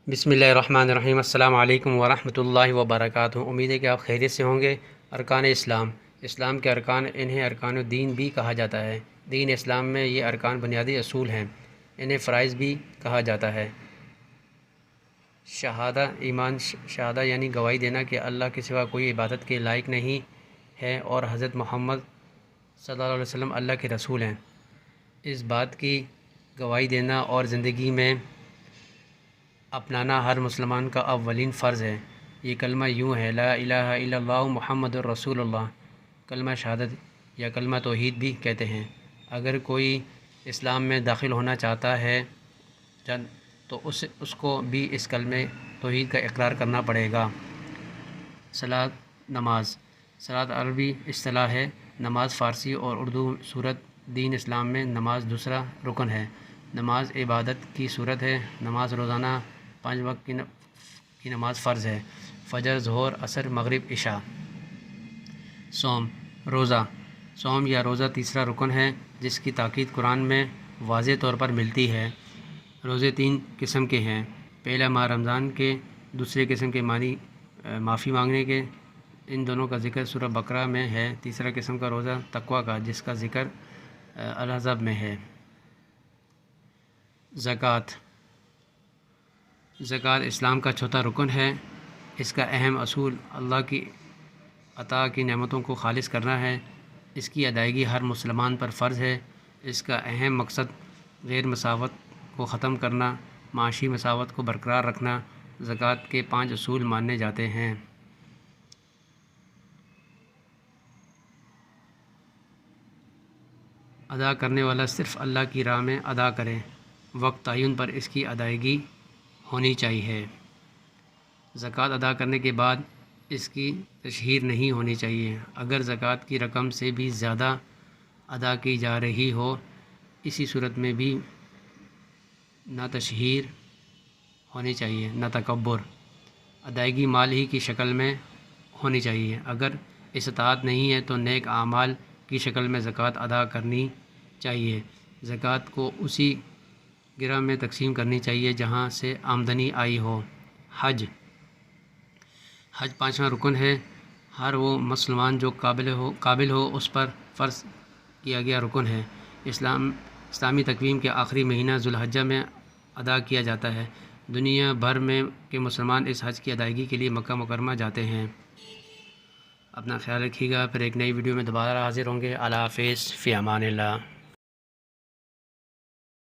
بسم اللہ الرحمن الرحیم۔ السلام علیکم ورحمۃ اللہ وبرکاتہ۔ امید ہے کہ آپ خیریت سے ہوں گے۔ ارکان اسلام کے ارکان، انہیں ارکان الدین بھی کہا جاتا ہے۔ دین اسلام میں یہ ارکان بنیادی اصول ہیں، انہیں فرائض بھی کہا جاتا ہے۔ شہادہ یعنی گواہی دینا کہ اللہ کے سوا کوئی عبادت کے لائق نہیں ہے اور حضرت محمد صلی اللہ علیہ وسلم اللہ کے رسول ہیں۔ اس بات کی گواہی دینا اور زندگی میں اپنانا ہر مسلمان کا اولین فرض ہے۔ یہ کلمہ یوں ہے: لا الہ الا اللہ محمد الرسول اللہ۔ کلمہ شہادت یا کلمہ توحید بھی کہتے ہیں۔ اگر کوئی اسلام میں داخل ہونا چاہتا ہے تو اس کو بھی اس کلمہ توحید کا اقرار کرنا پڑے گا۔ نماز عربی اصطلاح ہے، نماز فارسی اور اردو صورت۔ دین اسلام میں نماز دوسرا رکن ہے۔ نماز عبادت کی صورت ہے۔ نماز روزانہ 5 وقت کی نماز فرض ہے: فجر، ظہر، عصر، مغرب، عشاء۔ صوم یا روزہ تیسرا رکن ہے، جس کی تاکید قرآن میں واضح طور پر ملتی ہے۔ روزے 3 قسم کے ہیں: پہلا ماہ رمضان کے، دوسرے قسم کے معافی مانگنے کے، ان دونوں کا ذکر سورہ بقرہ میں ہے۔ تیسرا قسم کا روزہ تقویٰ کا، جس کا ذکر الاحزاب میں ہے۔ زکوٰۃ اسلام کا چوتھا رکن ہے۔ اس کا اہم اصول اللہ کی عطا کی نعمتوں کو خالص کرنا ہے۔ اس کی ادائیگی ہر مسلمان پر فرض ہے۔ اس کا اہم مقصد غیر مساوات کو ختم کرنا، معاشی مساوات کو برقرار رکھنا۔ زکوٰۃ کے 5 اصول مانے جاتے ہیں: ادا کرنے والا صرف اللہ کی راہ میں ادا کرے۔ وقت تعین پر اس کی ادائیگی ہونی چاہیے۔ زکوٰۃ ادا کرنے کے بعد اس کی تشہیر نہیں ہونی چاہیے۔ اگر زکوٰۃ کی رقم سے بھی زیادہ ادا کی جا رہی ہو، اسی صورت میں بھی نہ تشہیر ہونی چاہیے نہ تکبر۔ ادائیگی مال ہی کی شکل میں ہونی چاہیے۔ اگر استطاعت نہیں ہے تو نیک اعمال کی شکل میں زکوٰۃ ادا کرنی چاہیے۔ زکوٰۃ کو اسی گرہ میں تقسیم کرنی چاہیے جہاں سے آمدنی آئی ہو۔ حج 5واں رکن ہے۔ ہر وہ مسلمان جو قابل ہو اس پر فرض کیا گیا رکن ہے۔ اسلامی تقویم کے آخری مہینہ ذوالحجہ میں ادا کیا جاتا ہے۔ دنیا بھر میں کے مسلمان اس حج کی ادائیگی کے لیے مکہ مکرمہ جاتے ہیں۔ اپنا خیال رکھیے گا۔ پھر ایک نئی ویڈیو میں دوبارہ حاضر ہوں گے۔ اللہ حافظ، فی امان اللہ۔